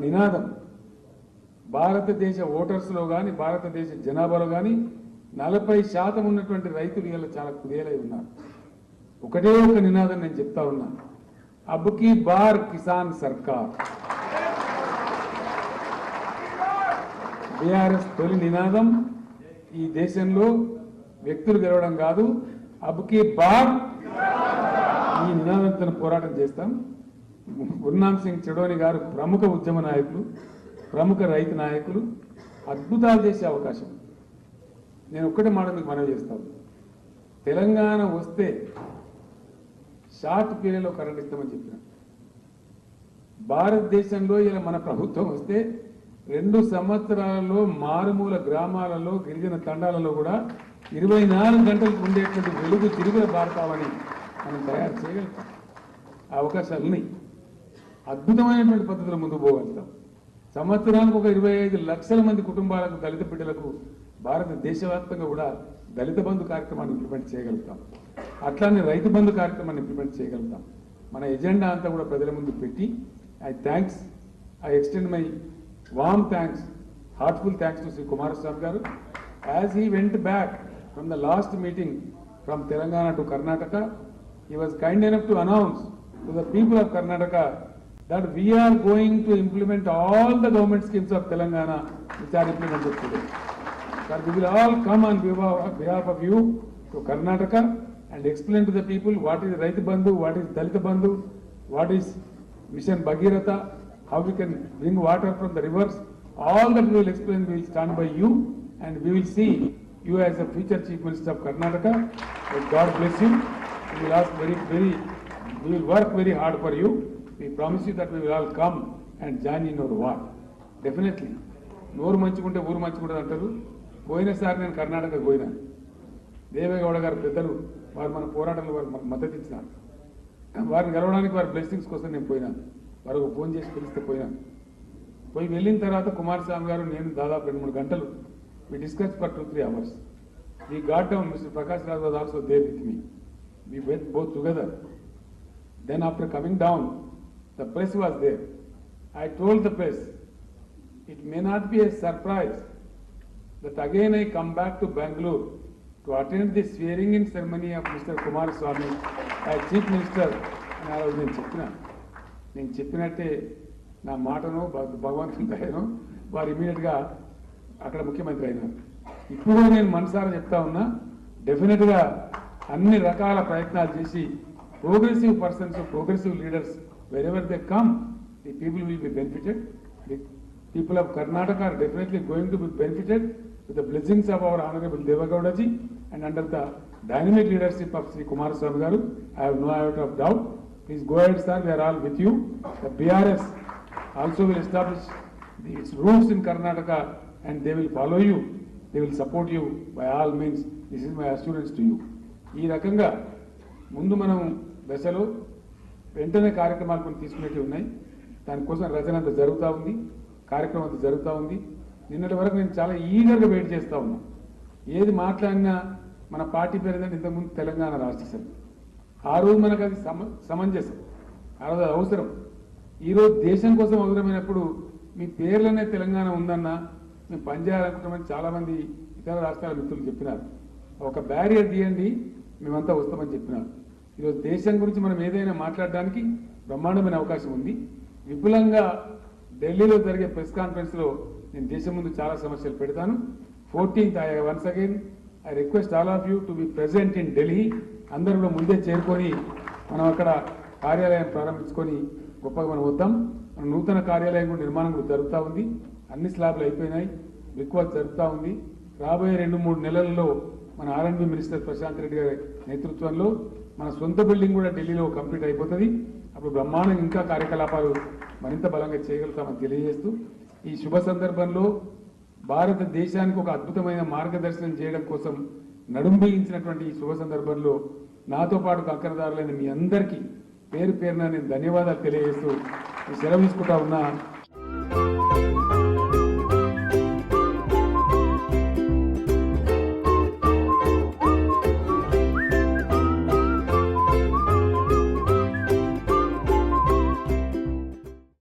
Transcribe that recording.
నినాదం భారతదేశ ఓటర్స్లో కానీ భారతదేశ జనాభాలో కానీ 40% ఉన్నటువంటి రైతులు ఇలా చాలా కుదేలై ఉన్నారు. ఒకటే ఒక నినాదం నేను చెప్తా ఉన్నా, అబ్ కీ బార్ కిసాన్ సర్కార్. బీఆర్ఎస్ తొలి నినాదం ఈ దేశంలో వ్యక్తులు గెలవడం కాదు, అబ్ కీ బార్ ఈ నినాదంతో పోరాటం చేస్తాం. గుర్నామ్ సింగ్ చెడోని గారు ప్రముఖ ఉద్యమ నాయకులు, ప్రముఖ రైతు నాయకులు, అద్భుతాలు చేసే అవకాశం. నేను ఒక్కటే మాట మీకు మనవి చేస్తాను, తెలంగాణ వస్తే షార్ట్ పీరియడ్లో కరెంట్ ఇస్తామని చెప్పిన. భారతదేశంలో ఇలా మన ప్రభుత్వం వస్తే 2 సంవత్సరాలలో మారుమూల గ్రామాలలో గిరిజన తండాలలో కూడా 24 గంటలకు ఉండేటువంటి వెలుగు తిరుగుల భారతావని మనం తయారు చేయగలుగుతాం. అవకాశాలు ఉన్నాయి. అద్భుతమైనటువంటి పద్ధతిలో ముందుకు పోగలుగుతాం. సంవత్సరానికి ఒక 25 లక్షల మంది కుటుంబాలకు, దళిత బిడ్డలకు భారతదేశవ్యాప్తంగా కూడా దళిత బంధు కార్యక్రమాన్ని ఇంప్లిమెంట్ చేయగలుగుతాం. అట్లానే రైతు బంధు కార్యక్రమాన్ని ఇంప్లిమెంట్ చేయగలుగుతాం. మన ఎజెండా అంతా కూడా ప్రజల ముందు పెట్టి I extend my warm thanks, heartful thanks to Shri Kumaraswamy garu. As he went back from the last meeting from Telangana to Karnataka, he was kind enough to announce to the people of Karnataka that we are going to implement all the government schemes of Telangana which are implemented today. Sir, we will all come on behalf of you to Karnataka and explain to the people what is Raitu Bandhu, what is Dalita Bandhu, what is Mission Bhagiratha, how we can bring water from the rivers. All that we will explain, we will stand by you and we will see you as the future Chief Minister of Karnataka. May God bless you. We will ask we will work very hard for you. We promise you that we will all come and join in your work. Definitely. నోరు మంచుకుంటే ఊరు మంచుకుంటుంది అంటారు. పోయినసారి నేను కర్ణాటకకు పోయినా, దేవేగౌడ గారు పెద్దలు వారు మన పోరాటంలో వారు మద్దతు ఇచ్చినారు. వారిని గెలవడానికి వారి బ్లెస్సింగ్స్ కోసం నేను పోయినాను. వారికి ఫోన్ చేసి పిలిస్తే పోయినాను. పోయి వెళ్ళిన తర్వాత కుమారస్వామి గారు నేను దాదాపు 2-3 గంటలు we discussed for 2-3 hours. We got down, Mr. Prakash Raj was also there with me. We went both together. Then after coming down, the press was there. I told the press, it may not be a surprise that again I come back to Bangalore to attend the swearing-in ceremony of Mr. Kumaraswamy as Chief Minister. And I was నేను చెప్పినట్టే నా మాటను భగవంతుని దయను వారు ఇమీడియట్గా అక్కడ ముఖ్యమంత్రి అయినారు. ఇప్పుడు నేను మనసారా చెప్తా ఉన్నా, డెఫినెట్గా అన్ని రకాల ప్రయత్నాలు చేసి progressive persons, progressive leaders wherever they come, the people will be benefited. The people of Karnataka are definitely going to be benefited with the blessings of our Honorable Devagowda ji and under the dynamic leadership of Sri Kumaraswamy garu. I have no iota of doubt. Please go ahead, sir. We are all with you. The BRS also will establish its roots in Karnataka and they will follow you. They will support you by all means. This is my assurance to you. ఈ రకంగా ముందు మనం దశలో వెంటనే కార్యక్రమాలు కొన్ని తీసుకునేవి ఉన్నాయి. దానికోసం రచన అంతా జరుగుతూ ఉంది, కార్యక్రమం అంతా జరుగుతూ ఉంది. నిన్నటి వరకు నేను చాలా ఈగర్గా వెయిట్ చేస్తూ ఉన్నా. ఏది మాట్లాడినా మన పార్టీ పేరు ఏంటంటే ఇంతకుముందు తెలంగాణ రాష్ట్ర సమితి. ఆ రోజు మనకు అది సమంజసం, ఆ రోజు అవసరం. ఈరోజు దేశం కోసం అవసరమైనప్పుడు మీ పేర్లనే తెలంగాణ ఉందన్నా మేము పనిచేయాలనుకుంటామని చాలామంది ఇతర రాష్ట్రాల మిత్రులు చెప్పినారు. ఒక బ్యారియర్ తీయండి, మేమంతా వస్తామని చెప్పినారు. ఈరోజు దేశం గురించి మనం ఏదైనా మాట్లాడడానికి బ్రహ్మాండమైన అవకాశం ఉంది. విపులంగా ఢిల్లీలో జరిగే ప్రెస్ కాన్ఫరెన్స్లో నేను దేశం ముందు చాలా సమస్యలు పెడతాను. 14th once again I request all of you to be present in Delhi. అందరూ కూడా ముందే చేరుకొని మనం అక్కడ కార్యాలయం ప్రారంభించుకొని గొప్పగా మనం వద్దాం. మన నూతన కార్యాలయం కూడా నిర్మాణం కూడా జరుగుతూ ఉంది. అన్ని స్లాబ్లు అయిపోయినాయి, రిక్వెస్ట్ జరుగుతూ ఉంది. రాబోయే 2-3 నెలల్లో మన R&B మినిస్టర్ ప్రశాంత్ రెడ్డి గారి నేతృత్వంలో మన సొంత బిల్డింగ్ కూడా ఢిల్లీలో కంప్లీట్ అయిపోతుంది. అప్పుడు బ్రహ్మాండంగా ఇంకా కార్యకలాపాలు మరింత బలంగా చేయగలుగుతామని తెలియజేస్తూ ఈ శుభ సందర్భంలో భారతదేశానికి ఒక అద్భుతమైన మార్గదర్శనం చేయడం కోసం నడుంబించినటువంటి ఈ శుభ సందర్భంలో నాతో పాటు కంకణదారులైన మీ అందరికీ పేరు పేరున నేను ధన్యవాదాలు తెలియజేస్తూ సెలవు తీసుకుంటా ఉన్నా.